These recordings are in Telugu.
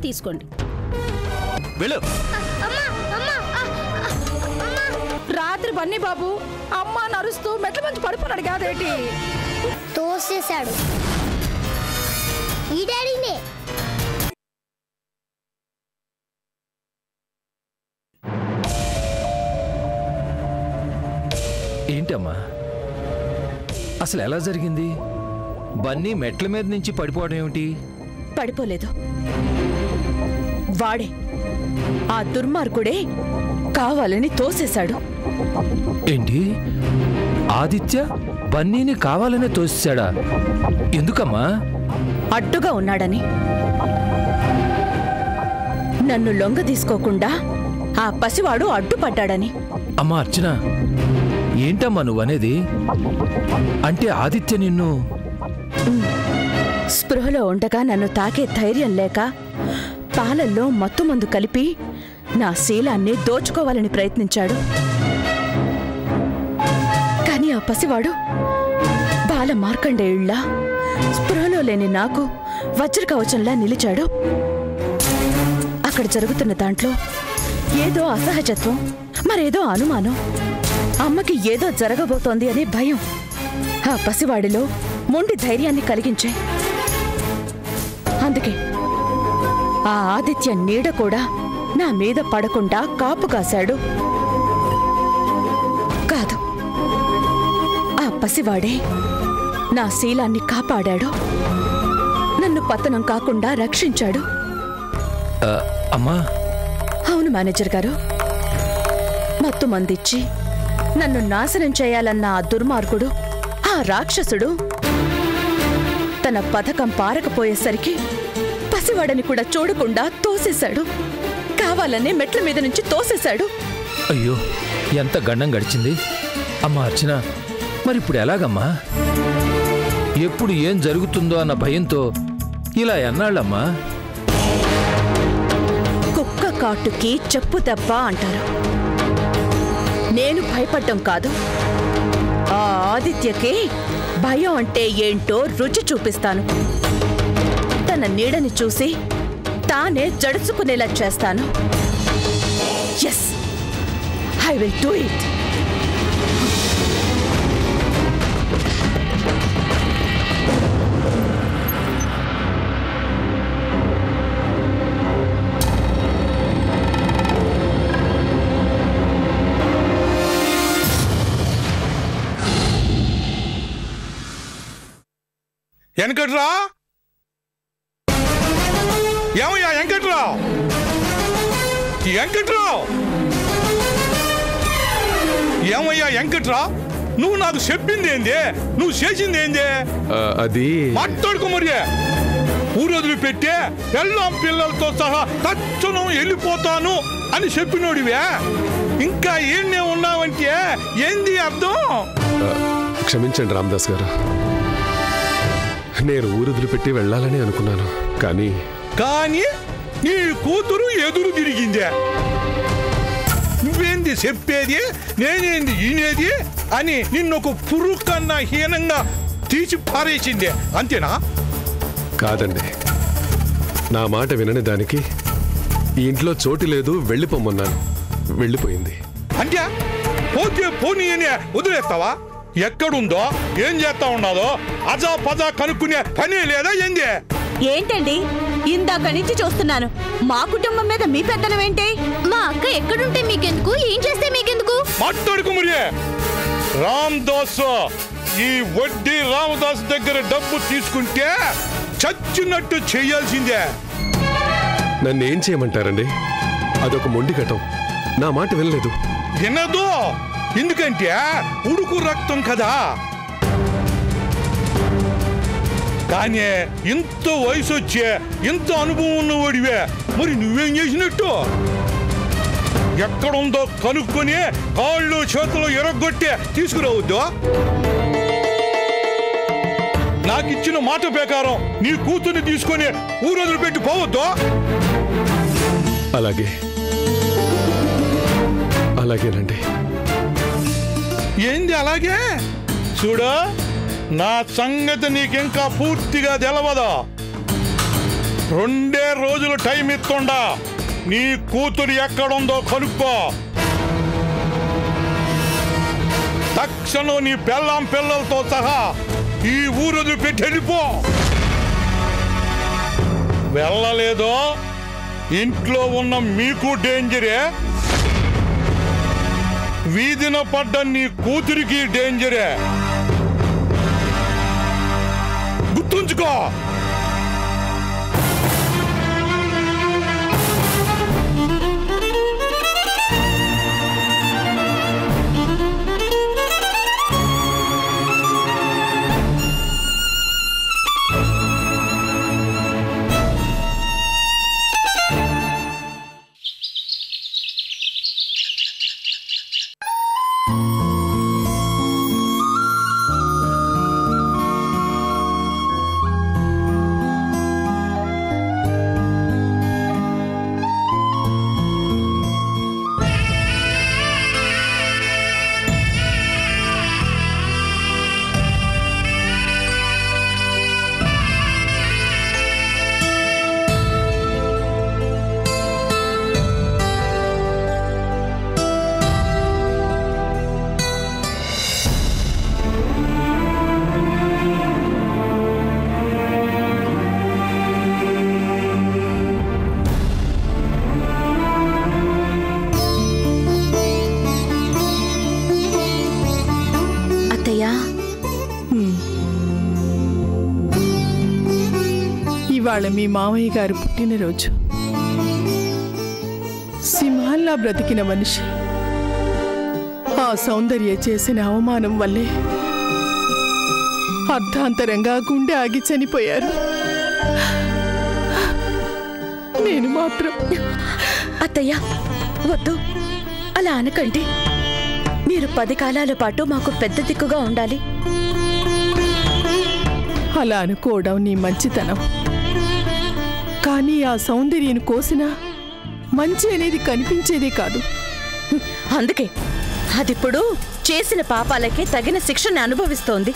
తీసుకోండి. వెళ్ళు. రాత్రి బన్నీ బాబు అమ్మ నరుస్తూ మెట్ల మంచి పడిపోన్నాడు కాదేటి, తోసేశాడు. ఈ డాడీనే. ఏంటమ్మా అసలు ఎలా జరిగింది? బన్నీ మెట్ల మీద నుంచి పడిపోవడం ఏమిటి? పడిపోలేదు, వాడే ఆ దుర్మార్గుడే కావాలని తోసేశాడు. ఏంటి, ఆదిత్య బన్నీని కావాలనే తోసేశాడా? ఎందుకమ్మా? అడ్డుగా ఉన్నాడని. నన్ను లొంగ తీసుకోకుండా ఆ పసివాడు అడ్డుపడ్డాడని. అమ్మా అర్చన, ఏంటమ్మా నువ్వనేది? అంటే ఆదిత్య నిన్ను స్పృహలో ఉండగా నన్ను తాకే ధైర్యం లేక పాలల్లో మత్తుమందు కలిపి నా శీలాన్ని దోచుకోవాలని ప్రయత్నించాడు. కాని ఆ పసివాడు బాల మార్కండేయుళ్లా స్పృహలో లేని నాకు వజ్రకవచంలా నిలిచాడు. అక్కడ జరుగుతున్న దాంట్లో ఏదో అసహజత్వం, మరేదో అనుమానం, అమ్మకి ఏదో జరగబోతోంది అనే భయం ఆ పసివాడిలో మొండి ధైర్యాన్ని కలిగించే. అందుకే ఆ ఆదిత్య నీడ కూడా నా మీద పడకుండా కాపు కాశాడు. కాదు, ఆ పసివాడే నా శీలాన్ని కాపాడాడు, నన్ను పతనం కాకుండా రక్షించాడు. అమ్మా. అవును మేనేజర్ గారు, మత్తు మందిచ్చి నన్ను నాశనం చేయాలన్న ఆ దుర్మార్గుడు, ఆ రాక్షసుడు తన పథకం పారకపోయేసరికి పసివాడని కూడా చూడకుండా తోసేశాడు. కావాలనే మెట్ల మీద నుంచి తోసేశాడు. అయ్యో, ఎంత గండం గడిచింది. అమ్మా అర్చన, మరిప్పుడు ఎలాగమ్మా? ఎప్పుడు ఏం జరుగుతుందో అన్న భయంతో ఇలా ఎన్నాళ్ళమ్మా? కుక్క కాటుకి చెప్పు దెబ్బ అంటారు. నేను భయపడ్డం కాదు, ఆ ఆదిత్యకి భయం అంటే ఏంటో రుచి చూపిస్తాను. తన నీడని చూసి తానే జడుచుకునేలా చేస్తాను. Yes, I will do it. Venkatra, ఏమయ్యా వెంకట్రావు? వెంకట్రావు, ఏమయ్యా వెంకట్రా, నువ్వు నాకు చెప్పింది ఏంది? నువ్వు చేసింది ఏంది? అది మాట్లాడుకో. మరి ఊరొదిలి పెట్టే ఎల్లం పిల్లలతో సహా తక్షణం వెళ్ళిపోతాను అని చెప్పినోడివే, ఇంకా ఏనే ఉన్నావంటే ఏంది అర్థం? క్షమించండి రామదాస్ గారు, నేను ఊరొదిలిపెట్టి వెళ్ళాలని అనుకున్నాను. కానీ నీ కూతురు ఎదురు తిరిగిందే. నువ్వేంది చెప్పేది, నేనేంది ఈనేది అని నిన్నొక పురుగు కన్నా హీనంగా తీసి పారేసిందే, అంతేనా? కాదండి, నా మాట వినని దానికి ఈ ఇంట్లో చోటు లేదు, వెళ్ళిపోమన్నాను, వెళ్ళిపోయింది. అంటే పోతే పోనీ అని వదిలేస్తావా? ఎక్కడుందో ఏం చేస్తా ఉన్నాదో అజా పజా కనుక్కునే పనే లేదా ఏంది? ఏంటండి, ఇందాక నుంచి చూస్తున్నాను, మా కుటుంబం మీద మీ పెత్తనం ఏంటి? మా అక్క ఎక్కడుంటే మీకెందుకు, ఏం చేస్తే మీకెందుకు? మాట్లాడుకు. మరి రామదాస్, ఈ వడ్డీ రామదాస్ దగ్గర డబ్బు తీసుకుంటే చచ్చినట్టు చేయాల్సిందే. నన్ను ఏం చేయమంటారండి? అదొక మొండి ఘటం, నా మాట వినలేదు. వినదు, ఎందుకంటే ఉడుకు రక్తం కదా. కానీ ఇంత వయసు వచ్చే ఇంత అనుభవం ఉన్నవాడివే, మరి నువ్వేం చేసినట్టు? ఎక్కడుందో కనుక్కొని కాళ్ళు చేతులు ఎరగొట్టే తీసుకురావద్దు. నాకిచ్చిన మాట ప్రకారం నీ కూతుర్ని తీసుకొని ఊరొదిలి పెట్టి పోవద్దు. అలాగేనండి. ఏంది అలాగే? చూడు, నా సంగతి నీకింకా పూర్తిగా తెలవదు. 2 రోజులు టైం ఇస్తుండా నీ కూతురు ఎక్కడుందో కనుక్కో. తక్షణం నీ పెళ్ళాం పిల్లలతో సహా ఈ ఊరు పెట్టి వెళ్ళిపో. వెళ్ళలేదో ఇంట్లో ఉన్న మీకు డేంజరే, వీధిన పడ్డ నీ కూతురికి డేంజరే. గుర్తుంచుకో. ఇవాళ మీ మామయ్య గారు పుట్టినరోజు. సింహాల్లా బ్రతికిన మనిషి ఆ సౌందర్య చేసిన అవమానం వల్లే అర్ధాంతరంగా గుండె ఆగి చనిపోయారు. నేను మాత్రం అత్తయ్య వద్దు, అలా అనకండి. మీరు 10 కాలాల పాటు మాకు పెద్ద దిక్కుగా ఉండాలి. అలా అనుకోవడం నీ మంచితనం. కానీ ఆ సౌందర్యను కోసినా మంచి అనేది కనిపించేదే కాదు. అందుకే అదిప్పుడు చేసిన పాపాలకే తగిన శిక్షను అనుభవిస్తోంది.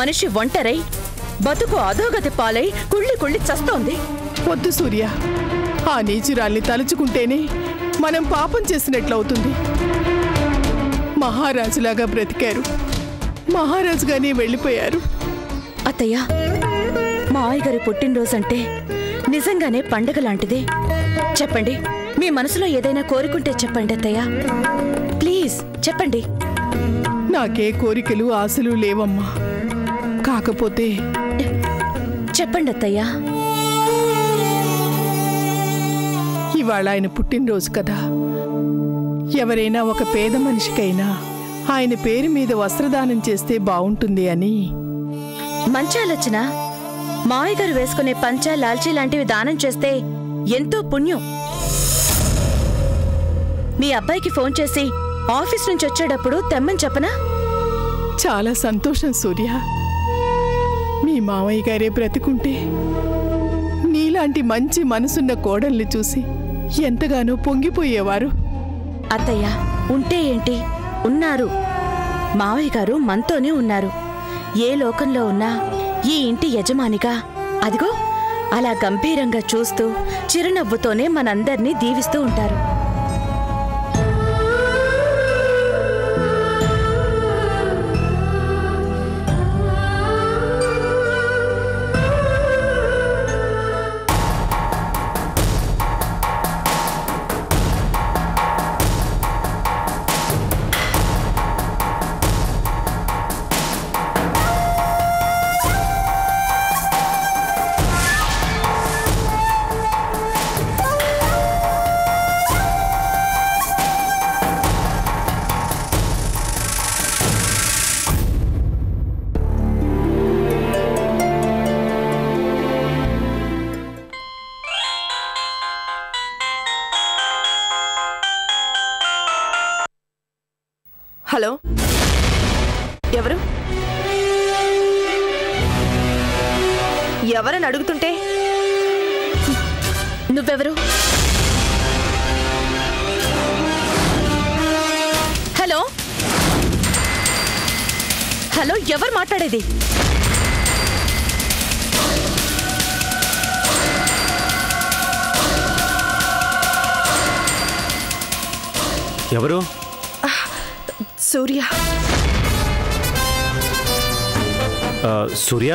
మనిషి ఒంటరై బతుకు అధోగతి పాలై కుళ్ళి కుళ్ళి చస్తోంది. వద్దు సూర్య, ఆ నీచురాల్ని తలుచుకుంటేనే మనం పాపం చేసినట్లవుతుంది. మహారాజులాగా బ్రతికారు, మహారాజుగానే వెళ్ళిపోయారు. అత్తయ్య, మావయ్య గారి పుట్టినరోజంటే నిజంగానే పండగ లాంటిది. చెప్పండి, మీ మనసులో ఏదైనా కోరుకుంటే చెప్పండి అత్తయ్య, ప్లీజ్ చెప్పండి. నాకే కోరికలు ఆశలు లేవమ్మా. కాకపోతే చెప్పండి అత్తయ్య. ఇవాళ ఆయన పుట్టినరోజు కదా, ఎవరైనా ఒక పేద మనిషికైనా ఆయన పేరు మీద వస్త్రదానం చేస్తే బాగుంటుంది అని. మంచి ఆలోచన. మావయ్య గారు వేసుకునే పంచ లాల్చీ లాంటివి దానం చేస్తే ఎంతో పుణ్యం. మీ అబ్బాయికి ఫోన్ చేసి ఆఫీస్ నుంచి వచ్చేటప్పుడు తెమ్మని చెప్పనా? చాలా సంతోషం సూర్య. మీ మావయ్య గారే బ్రతికుంటే నీలాంటి మంచి మనసున్న కోడల్ని చూసి ఎంతగానో పొంగిపోయేవారు. అత్తయ్య, ఉంటే ఏంటి, ఉన్నారు. మావయ్య గారు మనతోనే ఉన్నారు. ఏ లోకంలో ఉన్నా ఈ ఇంటి యజమానిగా అదిగో అలా గంభీరంగా చూస్తూ చిరునవ్వుతోనే మనందర్నీ దీవిస్తూ ఉంటారు. హలో, ఎవరు? ఎవరని అడుగుతుంటే నువ్వెవరు? హలో హలో, ఎవరు మాట్లాడేది? ఎవరు? సూర్య. సూర్య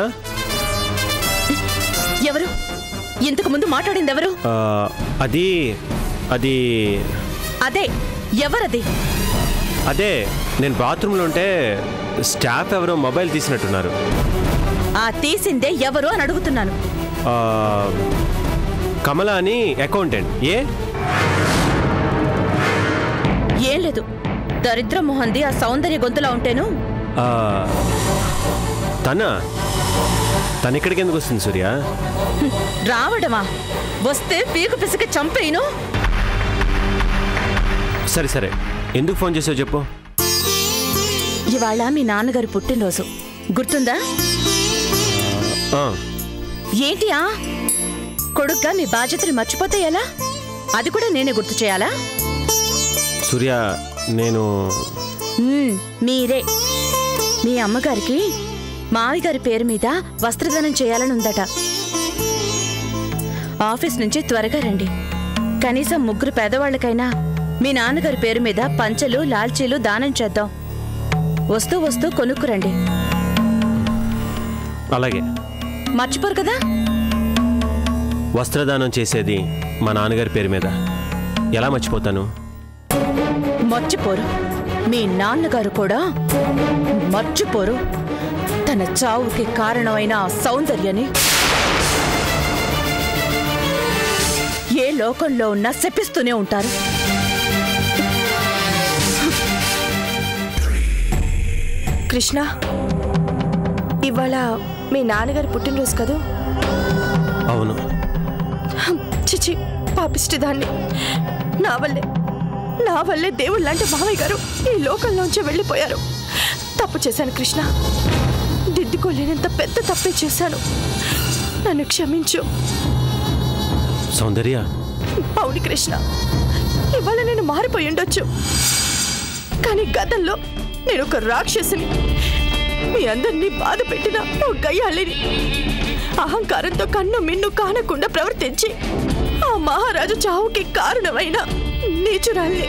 ఎవరు? ఇంతకు ముందు మాట్లాడింది ఎవరు? అది అది అదే ఎవరది? అదే నేను బాత్రూంలో ఉంటే స్టాఫ్ ఎవరో మొబైల్ తీసినట్టున్నారు. ఆ తీసిందే ఎవరు అని అడుగుతున్నాను. కమల అని అకౌంటెంట్. ఏం లేదు, దరిద్ర మొహంది ఆ సౌందర్య గొంతులా ఉంటేను. తను ఇక్కడికి ఎందుకు వస్తుంది సూర్య? రావడమా? వస్తే పీకు పిసికి చంపేను. సరే సరే, ఎందుకు ఫోన్ చేసావు చెప్పు. ఇవాళ మీ నాన్నగారు పుట్టినరోజు, గుర్తుందా? ఏంటియా కొడుగ్గా మీ బాధ్యతని మర్చిపోతే ఎలా? అది కూడా నేనే గుర్తు చేయాలా? సూర్య, నేను మీరే. మీ అమ్మగారికి మావి గారి పేరు మీద వస్త్రదానం చేయాలని ఉందట. ఆఫీస్ నుంచి త్వరగా రండి. కనీసం 3 పేదవాళ్ళకైనా మీ నాన్నగారి పేరు మీద పంచలు లాల్చీలు దానం చేద్దాం. వస్తూ వస్తూ కొనుక్కురండి. అలాగే. మర్చిపోరు కదా? వస్త్రదానం చేసేది మా నాన్నగారి పేరు మీద ఎలా మర్చిపోతాను? మర్చిపోరు. మీ నాన్నగారు కూడా మర్చిపోరు. తన చావుకి కారణమైన ఆ సౌందర్యని ఏ లోకంలో ఉన్నా శపిస్తూనే ఉంటారు. కృష్ణ, ఇవాళ మీ నాన్నగారు పుట్టినరోజు కదూ? అవును. చిచి, పాపిష్టి దాన్ని. నా వల్లే దేవుళ్ళ లాంటి మావయ్య గారు ఈ లోకంలోంచి వెళ్ళిపోయారు. తప్పు చేశాను కృష్ణ, దిద్దుకోలేనంత పెద్ద తప్పే చేశాను. నన్ను క్షమించు. సౌందర్య. అవును కృష్ణ, ఇవాళ నేను మారిపోయి ఉండొచ్చు, కానీ గతంలో నేను ఒక రాక్షసిని, మీ అందరినీ బాధ పెట్టిన ఓ గయ్యాళిని. అహంకారంతో కన్ను మిన్ను కానకుండా ప్రవర్తించి ఆ మహారాజు చావుకి కారణమైన నీచురాల్ని.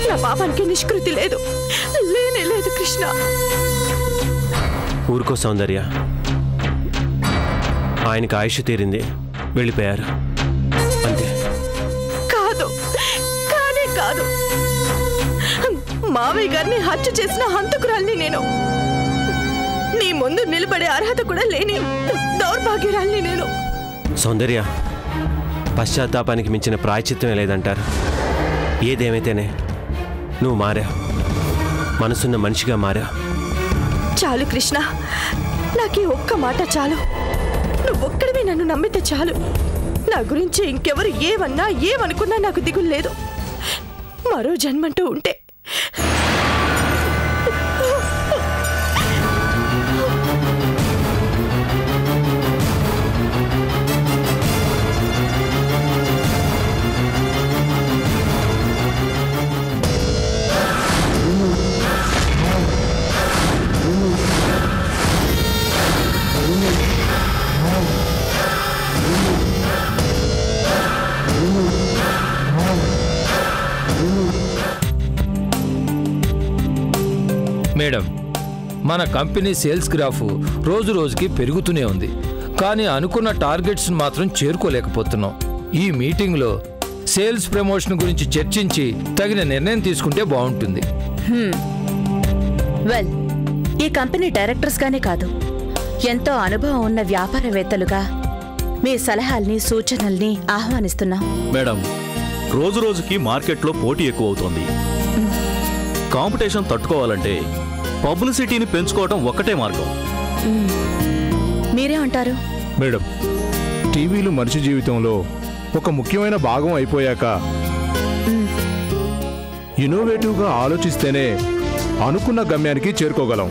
నా పాపానికి నిష్కృతి లేదు, లేనే లేదు కృష్ణ. ఊరుకో సౌందర్య, ఆయనకి ఆయుష్ తీరింది, వెళ్ళిపోయారు అంతే. కాదు, కానే కాదు. మావయ్య గారిని హత్య చేసిన హంతకురాల్ని నేను. నీ ముందు నిలబడే అర్హత కూడా లేని దౌర్భాగ్యురాల్ని నేను. సౌందర్య, పశ్చాత్తాపానికి మించిన ప్రాయశ్చిత్తమే లేదంటారు. ఏదేమైతేనే నువ్వు మారా, మనసున్న మనిషిగా మారా. చాలు కృష్ణ, నాకు ఒక్క మాట చాలు. నువ్వు ఒక్కడివి నన్ను నమ్మితే చాలు. నా గురించి ఇంకెవరు ఏమన్నా ఏమనుకున్నా నాకు దిగులు లేదు. మరో జన్మంటూ ఉంటే మేడం, మన కంపెనీ సేల్స్ గ్రాఫ్ రోజు రోజుకి పెరుగుతూనే ఉంది, కానీ అనుకున్న టార్గెట్స్ని మాత్రం చేరుకోలేకపోతున్నాం. ఈ మీటింగ్లో సేల్స్ ప్రమోషన్ గురించి చర్చించి తగిన నిర్ణయం తీసుకుంటే బాగుంటుంది. వెల్, ఈ కంపెనీ డైరెక్టర్స్గానే కాదు, ఎంతో అనుభవం ఉన్న వ్యాపారవేత్తలుగా మీ సలహాల్ని సూచనల్ని ఆహ్వానిస్తున్నాం. మేడం, రోజు రోజుకి మార్కెట్లో పోటీ ఎక్కువ అవుతోంది. కాంపిటీషన్ తట్టుకోవాలంటే పబ్లిసిటీని పెంచుకోవడం ఒక్కటే మార్గం. మీరే అంటారు? మేడం, టీవీలు మనిషి జీవితంలో ఒక ముఖ్యమైన భాగం అయిపోయాక ఇన్నోవేటివ్గా ఆలోచిస్తేనే అనుకున్న గమ్యానికి చేరుకోగలం.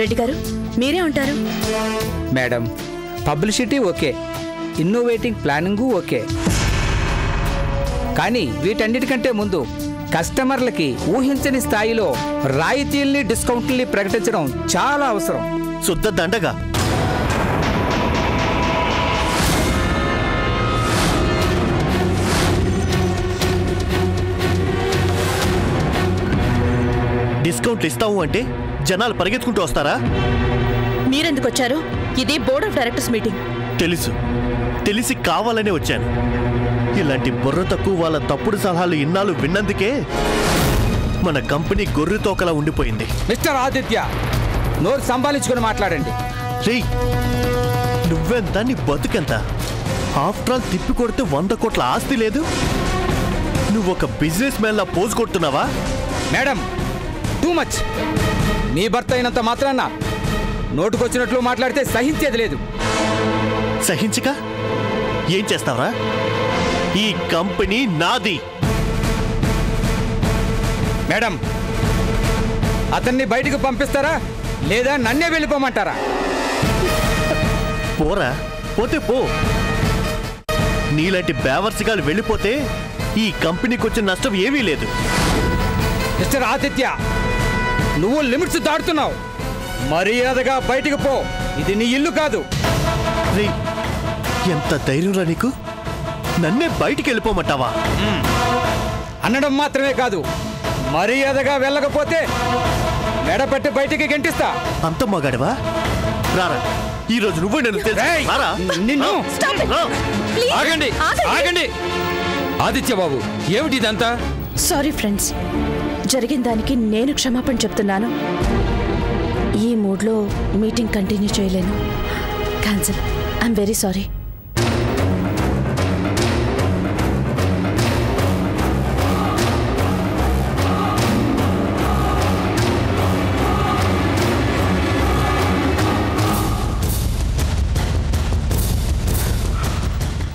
రెడ్డి గారు, మీరే అంటారు? Madam, publicity okay, innovating planning okay, కానీ వీటన్నిటికంటే ముందు కస్టమర్లకి ఊహించని స్థాయిలో రాయితీల్ని డిస్కౌంట్ని ప్రకటించడం చాలా అవసరం. శుద్ధ దండగా. డిస్కౌంట్లు ఇస్తాము అంటే జనాలు పరిగెత్తుకుంటూ వస్తారా? మీరెందుకు వచ్చారు? ఇది బోర్డ్ ఆఫ్ డైరెక్టర్స్ మీటింగ్. తెలిసి కావాలనే వచ్చాను. ఇలాంటి బుర్ర తక్కువ వాళ్ళ తప్పుడు సలహాలు ఇన్నాళ్ళు విన్నందుకే మన కంపెనీ గొర్రె తోకలా ఉండిపోయింది. మిస్టర్ ఆదిత్య, నోరు సంభాలించుకొని మాట్లాడండి. రే, నువ్వెంత, నీ బతుకెంత? ఆఫ్టర్ ఆల్ తిప్పి కొడితే 100 కోట్ల ఆస్తి లేదు. నువ్వు ఒక బిజినెస్ మ్యాన్ లా పోజు కొడుతున్నావా? Madam, too much. నీ భర్త అయినంత మాత్రాన నోటుకొచ్చినట్లు మాట్లాడితే సహించేది లేదు. సహించక ఏం చేస్తావరా? ఈ కంపెనీ నాది. మేడం, అతన్ని బయటికి పంపిస్తారా లేదా నన్నే వెళ్ళిపోమంటారా? పోరా, పోతే పో. నీలాంటి బేవర్సిగాలు వెళ్ళిపోతే ఈ కంపెనీకి వచ్చిన నష్టం ఏమీ లేదు. మిస్టర్ ఆదిత్య, నువ్వు లిమిట్స్ దాటుతున్నావు. మర్యాదగా బయటికి పో. ఇది నీ ఇల్లు కాదు. రే, ఎంత ధైర్యం రా నీకు? నన్నే బయటికి వెళ్ళిపోమంటావా? అనడం మాత్రమే కాదు, మర్యాదగా వెళ్ళకపోతే మెడపట్టి బయటికి గెంటిస్తా. అంత మగాడివా? రారా, ఈ రోజు నువ్వు నిన్ను. ఆగండి, ఆగండి. ఆదిత్య బాబు, ఏమిటి ఇదంతా? సారీ ఫ్రెండ్స్, జరిగిన దానికి నేను క్షమాపణ చెప్తున్నాను. ఈ మూడ్లో మీటింగ్ కంటిన్యూ చేయలేను. క్యాన్సిల్. I'm very sorry.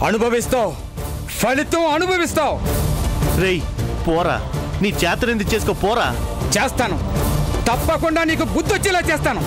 అనుభవిస్తావు, ఫలితం అనుభవిస్తావు. రేయ్, పోరా. నీ చేతనెంది చేసుకో, పోరా. చేస్తాను, తప్పకుండా నీకు బుద్ధి వచ్చేలా చేస్తాను.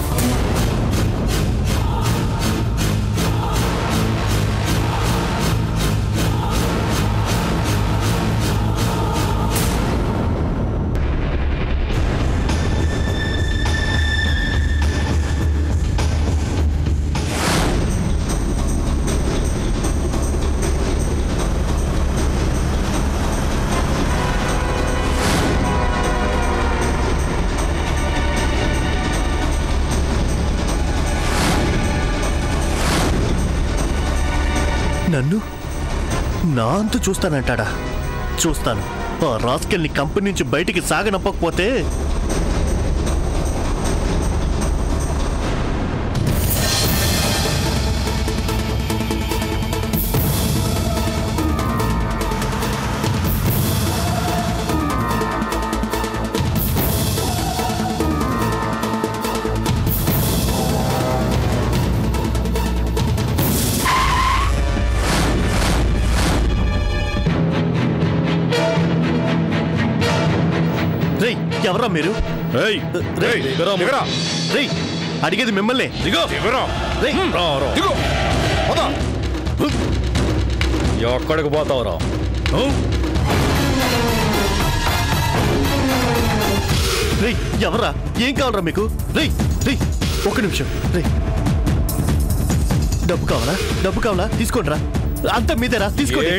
నన్ను నా అంతు చూస్తానంటాడా? చూస్తాను. ఆ రాస్కెల్ని కంపెనీ నుంచి బయటికి సాగనంపకపోతే ఎవరా మీరు? అడిగేది మిమ్మల్ని. ఎక్కడికి పోతావురా? ఎవరా? ఏం కావాలరా మీకు? ఒక్క నిమిషం. డబ్బు కావాలా? డబ్బు కావాలా? తీసుకోండి రా. అంత మీదేరా, తీసుకోండి.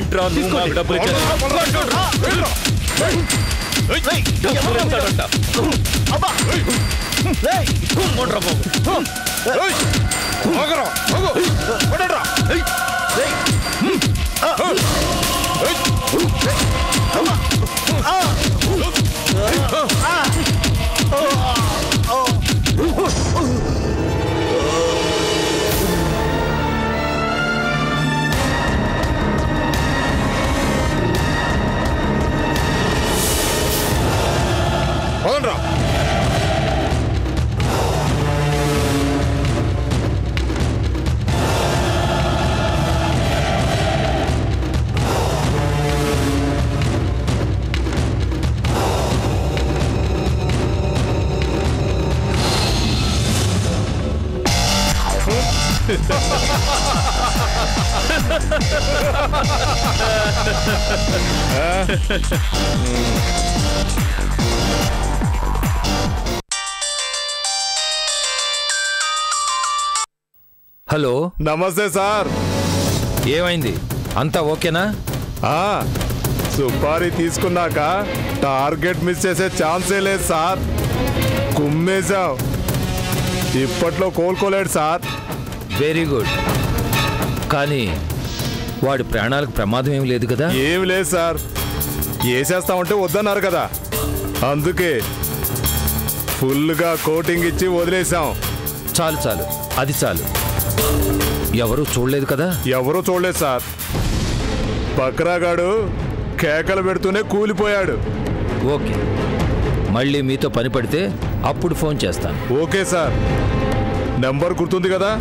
హలో, నమస్తే సార్. ఏమైంది? అంతా ఓకేనా? సుపారీ తీసుకున్నాక టార్గెట్ మిస్ చేసే ఛాన్సే లేదు సార్. కుమ్మేశావు. ఇప్పట్లో కోలుకోలేడు సార్. Very good. కానీ వాడి ప్రాణాలకు ప్రమాదం ఏం లేదు కదా? ఏం లేదు సార్. వేసేస్తామంటే వద్దన్నారు కదా, అందుకే ఫుల్గా కోటింగ్ ఇచ్చి వదిలేసాం. చాలు చాలు, అది చాలు. ఎవరూ చూడలేదు కదా? ఎవరూ చూడలేదు సార్. బక్రాగాడు కేకలు పెడుతూనే కూలిపోయాడు. ఓకే, మళ్ళీ మీతో పని పడితే అప్పుడు ఫోన్ చేస్తాను. Okay sir. నెంబర్ గుర్తుంది కదా?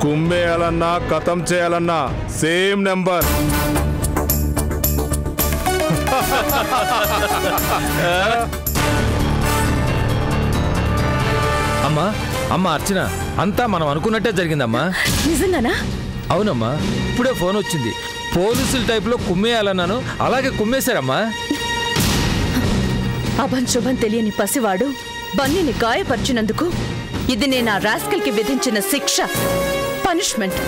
కుమ్మేయాలన్నా ఖతం చేయాలన్నా సేమ్ నెంబర్. అమ్మా అమ్మా అర్చన, అంతా మనం అనుకున్నట్టే జరిగిందమ్మా. నిజంగానా? అవునమ్మా, ఇప్పుడే ఫోన్ వచ్చింది. పోలీసుల టైప్లో కుమ్మేయాలన్నాను, అలాగే కుమ్మేశారమ్మా. అభంశుభం తెలియని పసివాడు బన్నీని గాయపరిచినందుకు ఇది నేను ఆ రాస్కల్కి విధించిన శిక్ష, పనిష్మెంట్.